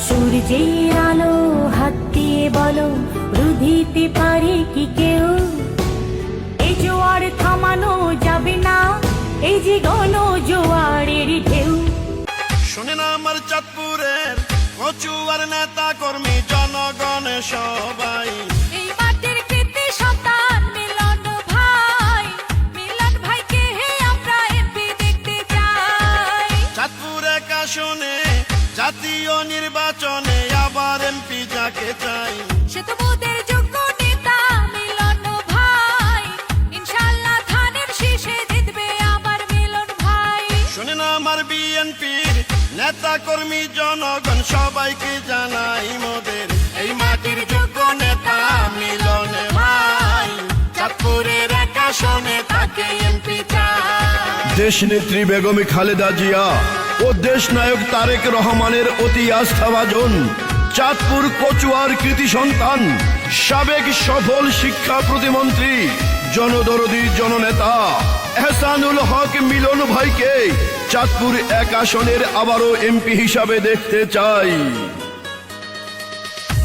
সূর্যের আলো হাত দিয়ে বলো, রুধিতে পারে কি কেউ? এই জোয়ার থামানো যাবে না, এই যে গণ জোয়ারের ঢেউ। শোনেন আমার চাঁদপুরের কচুয়ার নেতা কর্মী জনগণ সবাই, এই মাটির কৃতি সন্তান মিলন ভাই, মিলন ভাইকে হে আমরা এমপি দেখতে চাই। চাঁদপুর এক আসনে জাতীয় নির্বাচনে আবার এমপি যাকে চাই, সে তো মোদের যোগ্য নেতা মিলন ভাই, ইনশাআল্লাহ ধানের শীষে জিতবে আমার মিলন ভাই। শোনেন আমার বিএনপির নেতা কর্মী জনগণ সবাইকে জানাই মোদের এই মাটির যোগ্য নেতা মিলন ভাই, চাঁদপুরের এক আসনে তাকে এমপি চাই। দেশ নেত্রী বেগম খালেদা জিয়া ও দেশ নায়ক তারেক রহমানের অতি আস্থাভাজন চাঁদপুর কচুয়ার কৃতি সন্তান, সাবেক সফল শিক্ষা প্রতিমন্ত্রী, জনদরদী জননেতা এহসানুল হক মিলন ভাইকে চাঁদপুর এক আসনের আবারও এমপি হিসাবে দেখতে চাই।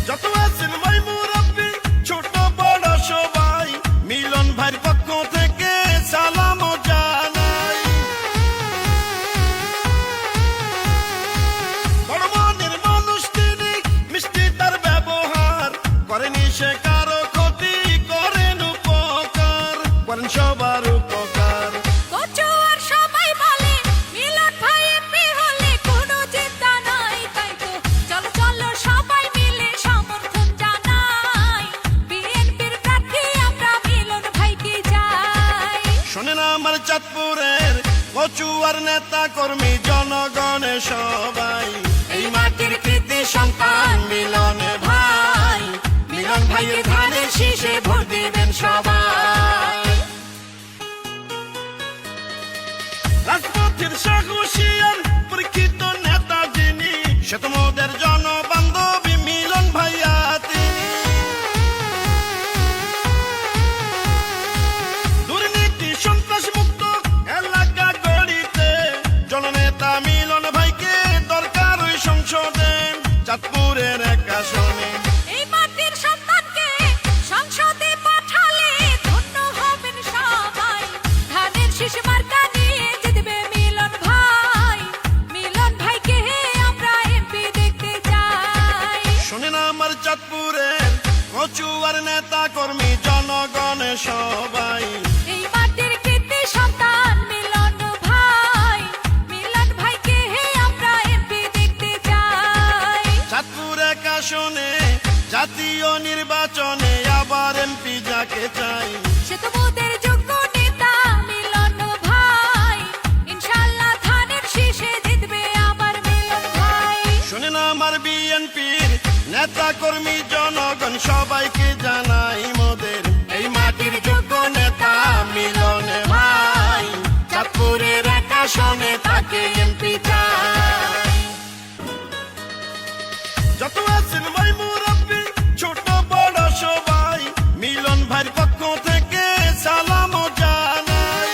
যত আছেন ভাই মুরব্বি ছোট বড় সবাই, মিলন ভাইয়ের পক্ষ থেকে সালাম জানাই। বড় মনের মানুষ তিনি, মিষ্টি তার ব্যবহার, করেনি সে কারো ক্ষতি, করেন উপকার, করেন সবার উপকার। কচুয়ার সবাই বলে মিলন ভাই এমপি হলে কোনো চিন্তা নাই, তাই তো চলো চলো সবাই মিলে সমর্থন জানাই, বিএনপির প্রার্থী আমরা মিলন ভাইকে চাই। শোনেন আমার চাঁদপুরের কচুয়ার নেতা কর্মী জনগণ সবাই, এই মাটির কৃতি সন্তান মিলন ভাই, মিলন ভাইয়ের ধানের শীষে ভোট দিবেন সবাই। রাজপথের সাহসিয়ার পরীক্ষিত নেতা যিনি, সে তো মোদের জনবান্ধবী মিলন ভাইয়া তিনি। দুর্নীতি সন্ত্রাস মুক্ত এলাকা গড়িতে জননেতা মিলন ভাইকে দরকার ওই সংসদে, চাঁদপুরের এক আসনে। এই মাটির সন্তানকে সংসদে পাঠালে ধন্য হবেন সবাই, ধানের শীষ মার্কা নিয়ে জিতবে মিলন ভাই, মিলন ভাইকে আমরা এমপি দেখতে চাই। শোনেন আমার চাঁদপুরের কচুয়ার নেতা কর্মী জনগণ সবাই, এই মাটির কৃতি সন্তান মিলন ভাই, মিলন ভাইকে আমরা এমপি দেখতে চাই। চাঁদপুর এক আসনে জাতীয় নির্বাচনে আবার এমপি যাকে চাই, সে তো মোদের যোগ্য নেতা মিলন ভাই, ইনশাআল্লাহ ধানের শীষে জিতবে আমার মিলন ভাই। শোনেন আমার বিএনপির নেতা কর্মী জনগণ সবাইকে জানাই মোদের এই মাটির যোগ্য নেতা মিলন ভাই, চাঁদপুরের এক আসনে তাকে এমপি চাই। যত আছেন ভাই মুরব্বি ছোট বড় সবাই, মিলন ভাইয়ের পক্ষ থেকে সালাম জানাই।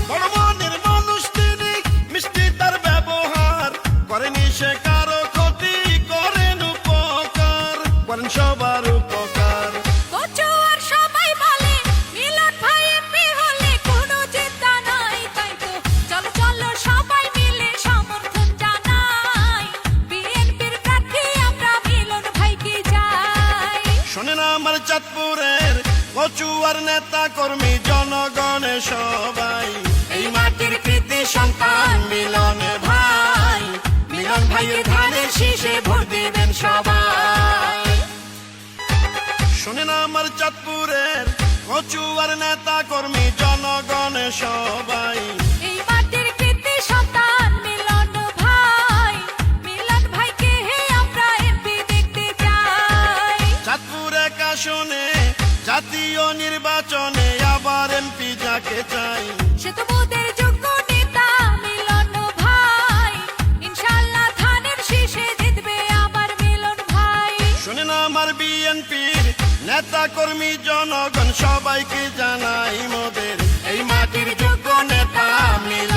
বড় মনের মানুষ তিনি, মিষ্টি তার ব্যবহার, করেনি সে কারো ক্ষতি, করেন উপকার, করেন সবার উপকার। কচুয়ার সবাই বলে মিলন ভাই এমপি হলে কোনো চিন্তা নাই, তাই তো চলো চলো সবাই মিলে সমর্থন জানাই, বিএনপির প্রার্থী আমরা মিলন ভাইকে চাই। শোনেন আমার চাঁদপুরের কচুয়ার নেতা কর্মী জনগণ সবাই, এই মাটির কৃতি সন্তান মিলন ভাই, মিলন ভাইয়ের ধানের শীষে ভোট দিবেন সবাই। শোনেন আমার চাঁদপুরের কচুয়ার নেতা কর্মী জনগণ সবাই, এই মাটির কৃতি সন্তান মিলন ভাই, মিলন ভাইকে আমরা এমপি দেখতে চাই। চাঁদপুর এক আসনে জাতীয় নির্বাচনে আবার এমপি যাকে চাই, সে তো মোদের যোগ্য নেতা মিলন ভাই, ইনশাআল্লাহ ধানের শীষে জিতবে আমার মিলন ভাই। শোনেন আমার বিএনপির নেতা কর্মী জনগণ সবাইকে জানাই মোদের এই মাটির যোগ্য নেতা মিলন